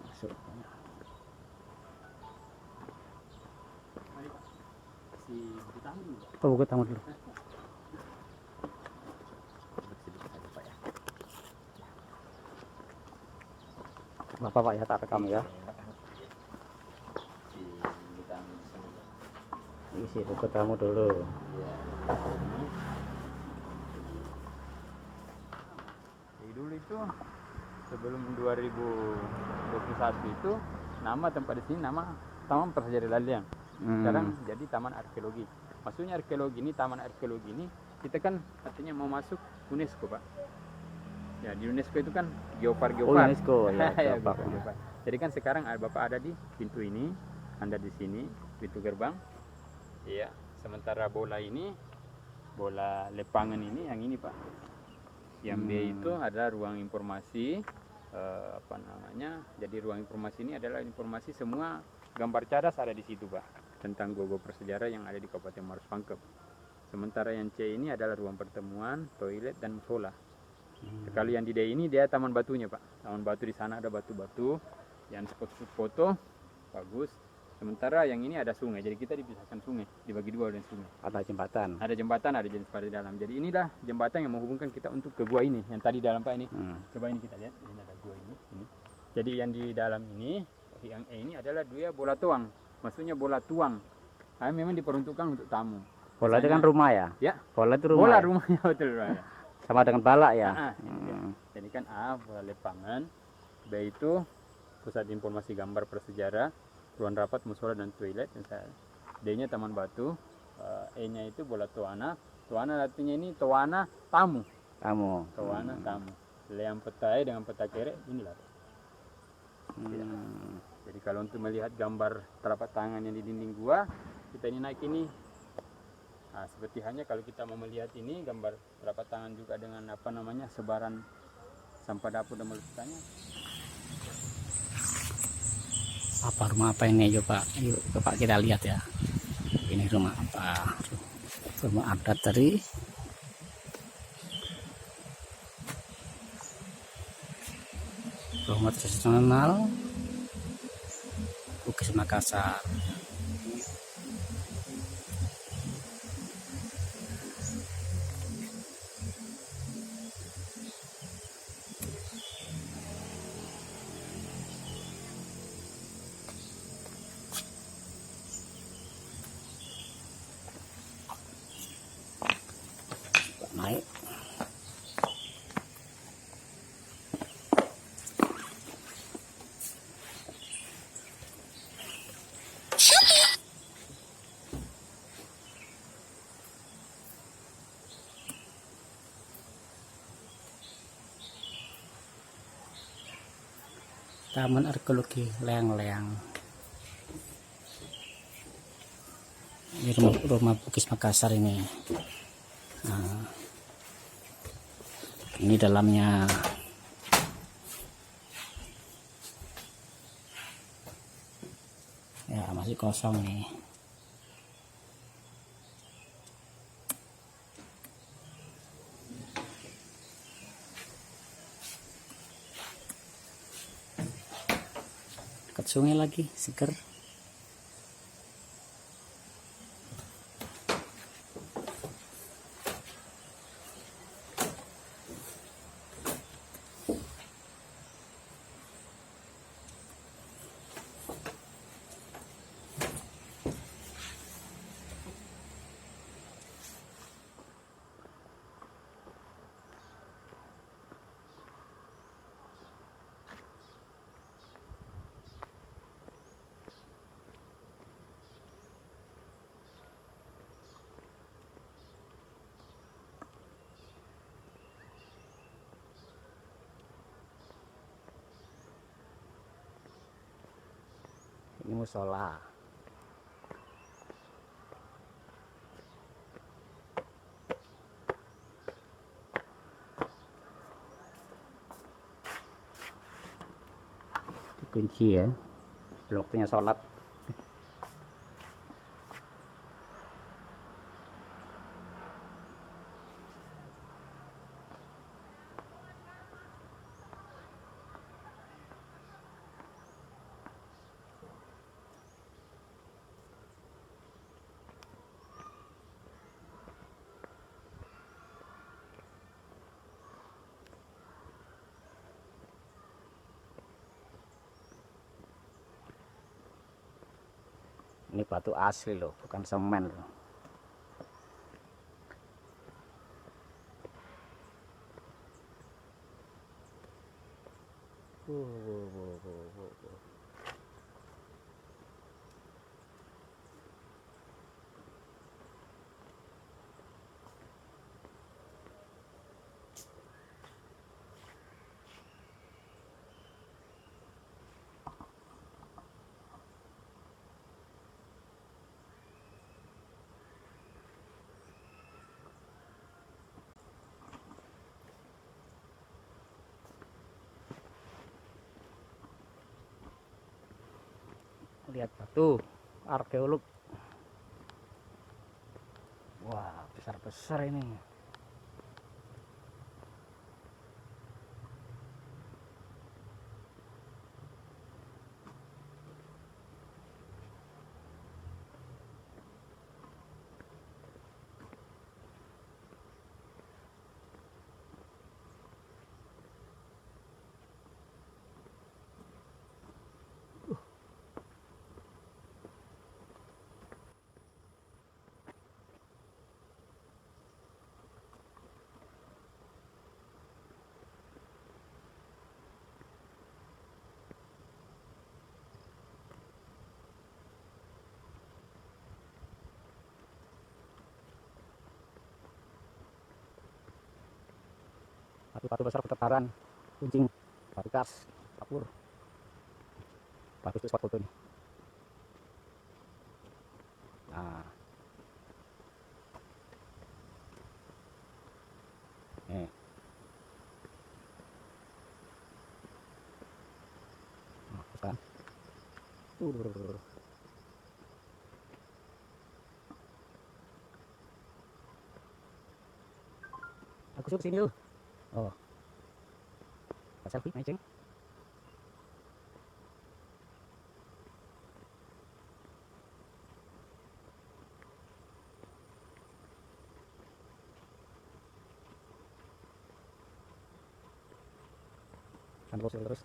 Masuk. Oh, buku tamu dulu. Bapak Pak ya, tak rekam ya. Isi buku tamu dulu. Jadi dulu itu sebelum 2021 itu nama tempat di sini nama Taman Prasejarah Laliang. Sekarang jadi Taman Arkeologi. Maksudnya arkeologi ini, taman arkeologi ini kita kan artinya mau masuk UNESCO, Pak. Ya, di UNESCO itu kan geopark. Oh, UNESCO ya, Ya, geopark. geopark. Jadi kan sekarang Bapak ada di pintu ini, Anda di sini, pintu gerbang. Iya, sementara bola ini, bola lepangan ini yang ini, Pak. Yang B itu ada ruang informasi, apa namanya? Jadi ruang informasi ini adalah informasi semua gambar cadas ada di situ, Pak, tentang gogo prasejarah yang ada di Kabupaten Maros Pangkep. Sementara yang C ini adalah ruang pertemuan, toilet dan musola. Sekali yang di D ini dia taman batunya, Pak. Taman batu di sana ada batu-batu, yang spot-spot foto bagus. Sementara yang ini ada sungai, jadi kita dipisahkan sungai, dibagi dua dengan sungai. Ada jembatan. Ada jembatan, ada jenis pada di dalam. Jadi inilah jembatan yang menghubungkan kita untuk ke gua ini, yang tadi dalam, Pak, ini. Coba ini kita lihat, ini ada gua ini. Jadi yang di dalam ini, yang E ini adalah dia bola tuang. Maksudnya bola tuang. Nah, memang diperuntukkan untuk tamu. Bola itu kan rumah ya? Ya. Bola itu rumah. Bola ya? rumahnya betul, Pak. Ya. Sama dengan balak ya? Jadi kan A bola lepangan, B itu pusat informasi gambar prasejarah, ruang rapat, musola dan toilet. D-nya taman batu, E-nya itu bola toana. Toana artinya ini toana tamu. Tamu. Toana tamu. Leang petai dengan peta kerek inilah. Ya. Jadi kalau untuk melihat gambar telapak tangan yang di dinding gua, kita ini naik ini. Nah, seperti hanya kalau kita mau melihat ini gambar telapak tangan juga dengan apa namanya sebaran sampah dapur dan meletaknya. Apa rumah apa ini? Coba yuk Pak kita lihat ya. Ini rumah apa? Rumah adat dari rumah tradisional Bugis Makassar. Naik. Taman Arkeologi Leang-Leang. Ini rumah Bugis Makassar ini. Nah, ini dalamnya. Ya masih kosong nih. Dekat sungai lagi, seger. Ini musola. Dikunci ya. Waktunya sholat. Ini batu asli loh, bukan semen loh. Lihat batu arkeolog. Wah, besar-besar ini. Batu-batu besar bertebaran, kuncing, batu kars, kapur. Bagus tuh spot foto ini. Nah, nih. Nah, terus kan. Aku suka sini tuh. Oh, selfie, mancing. Kan terus.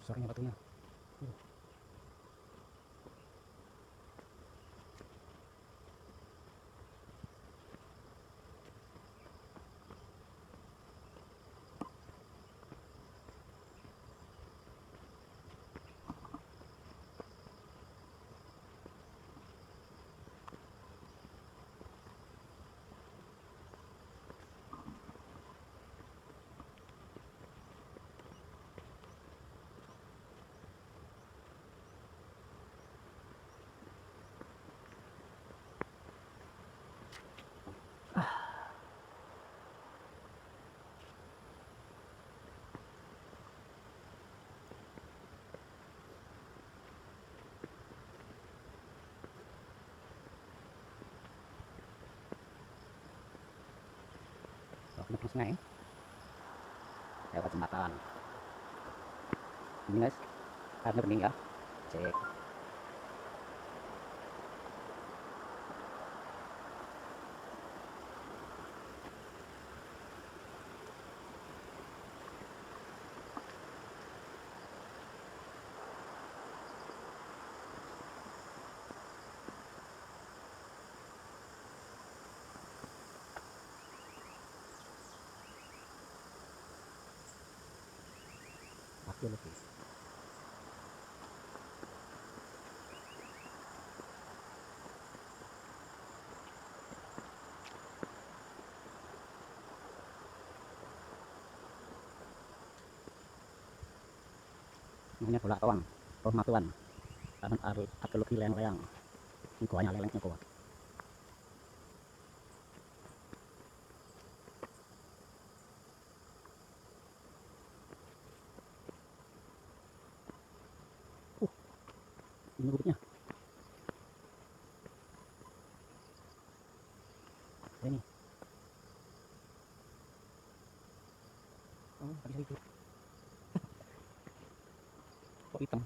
Besarnya batunya. Ke sungai lewat jembatan ini guys, airnya bening ya. Cek arkeologi. Namanya bola toang, Matuan, taman arkeologi layang-layang. Ini goanya lelengnya goa. Ini bukitnya. Oh, tadi itu. Kok hitam?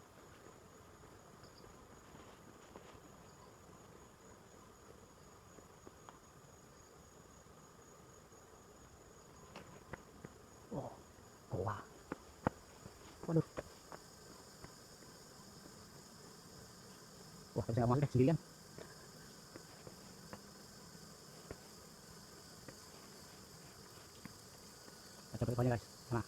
Oh, Allah. Waduh. Wah, bisa nggak masuk deh sendirian. Kita coba depannya guys. Nah,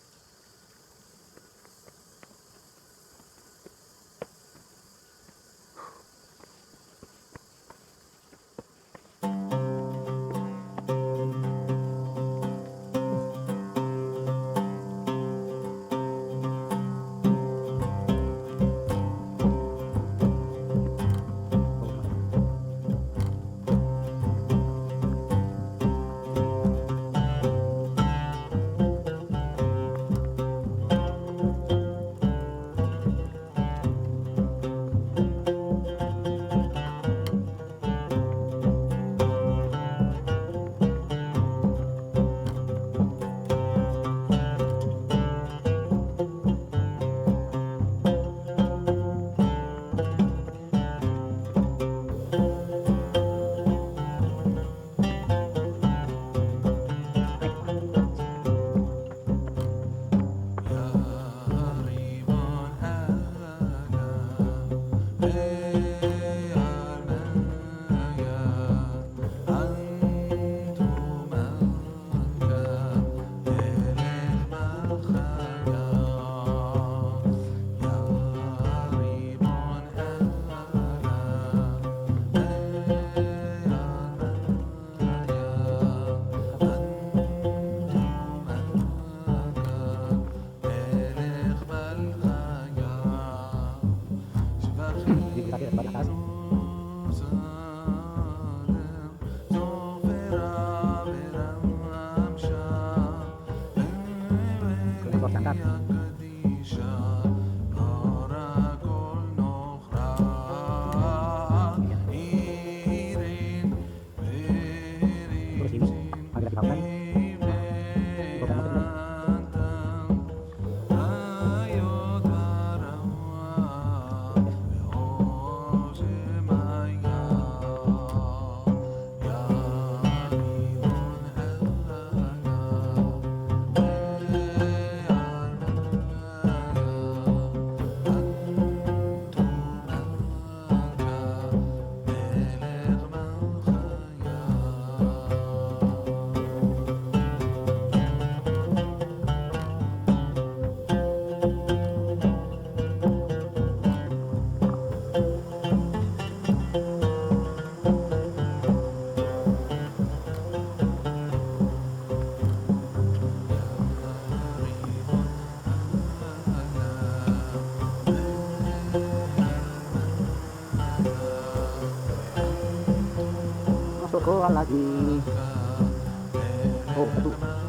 ini kita lihat dari atas. Keluar standar. Terus ini agak dibakar. Beberapa meter. Masuk keluar lagi. Oh, satu.